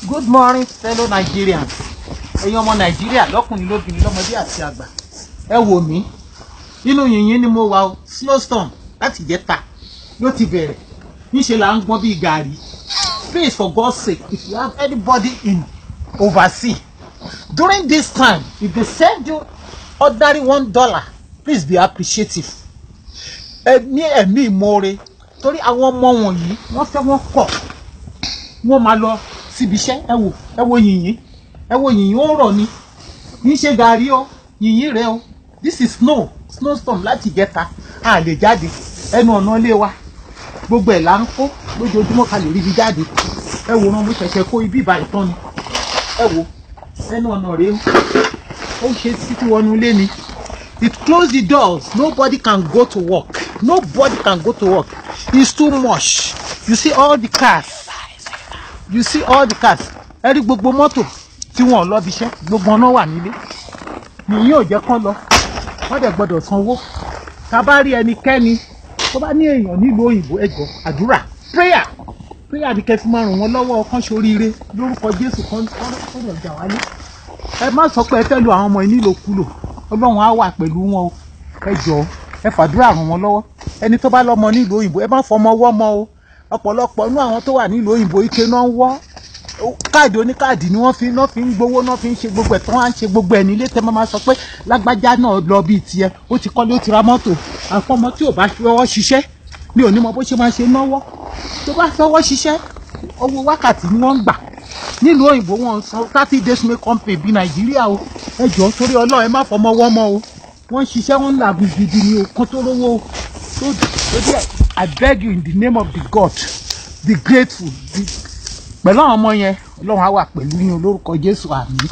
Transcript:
Good morning, fellow Nigerians. Ẹ̀yin ọmọ Nàìjíríà lọ́kùnrin lóbìnrin lọ́mọdé àti àgbà. Ẹ wò mí. Inú yìnyín ni mo wà o. Snowstorm láti jẹta ló ti bẹ̀rẹ̀. Níṣe là ń gbọ́n bí gàrí. Please, for God's sake, if you have anybody in overseas during this time, if they send you ordinary $1, please be appreciative. Ní ẹ̀mí ìmoore torí àwọn ọmọ wọ̀nyí wọ́n fẹ́ wọ́n kọ̀ wọ́n máa lọ síbi iṣẹ́. Ẹ wo yìnyín ó rọ̀ ni kì í ṣe gàrí o, yìnyín rẹ o. This is snowstorm láti jẹta a lè jáde ẹnu ọ̀nà ilé wa gbogbo ẹ̀ là ń kó lójoojúmọ́ ká lè rí ibi jáde. Ẹ wo rán mo ṣẹ̀ṣẹ̀ kó ibi ìbà ìtàn ni. Ẹ wo ẹnu ọ̀nà rẹ ó ṣe títí wọnú ilé ni. It closed the doors. Nobody can go to work. Nobody can go to work. It's too much. You see all the cars. Ẹ rí gbogbo mọ́tò tí wọ́n lọ bí iṣẹ́ gbogbo ọ̀nà wà nílé. Nìyí ò jẹ́ kán lọ. Wọ́n dẹ̀ gbọ́dọ̀ sanwó. Tá bá rí ẹnikẹ́ni tó bá ní èèyàn nílùú òyìnbó ẹ jọ̀ọ́ àdúrà. Prayer ni kẹ́ fi máa ràn wọ́n lọ́wọ́ kán ṣoríire lórúkọ Jésù kan ọ̀rọ̀ ìjà wálé. Ẹ má sọ pé ẹ fẹ́ lu àwọn ọmọ yín nílòkulò. Ọlọ́run á wà pẹ̀lú wọn o. Ẹ jọ̀ọ́ ẹ fàdúrà ràn wọ́n lọ́wọ́. Ẹni tó bá lọ́mọ nílùú òyìnbó ẹ má fọmọ wọ́mọ o. Ọ̀pọ̀lọpọ̀ inú àwọn tó wà nílùú òyìnbó ike náà ń wọ́. Káàdì oníkáàdì ni wọ́n fi ń gbowó náà fi ń ṣe gbogbo ẹ̀ tán wá ń ṣe gbogbo ẹ̀ nílé tẹ́ máa sọ pé lágbájá náà lọ bíi tiẹ̀ ó ti kọ́lé ó ti ra mọ́tò. Àfọmọ tí ò bá fọwọ́ ṣiṣẹ́ mi ò ní mọ bó ṣe máa ṣe náwó. Tó bá fọwọ́ ṣiṣẹ́ owó wákàtí ni wọ́n ń gbà. Nílùú òyìnbó wọn san 30 days make company bí Nàìjíríà o. Ẹ jọ̀ọ́ torí Ọlọ́run ẹ má fọmọ wọ́mọ o. Wọ́n ṣiṣẹ́ wọn làgùn gidi ni o kan tó rówó o. So I beg you in the name of the God, be grateful. Pẹ̀lú àwọn ọmọ yẹn Ọlọ́run á wà pẹ̀lú yín lórúkọ Jésù àmín.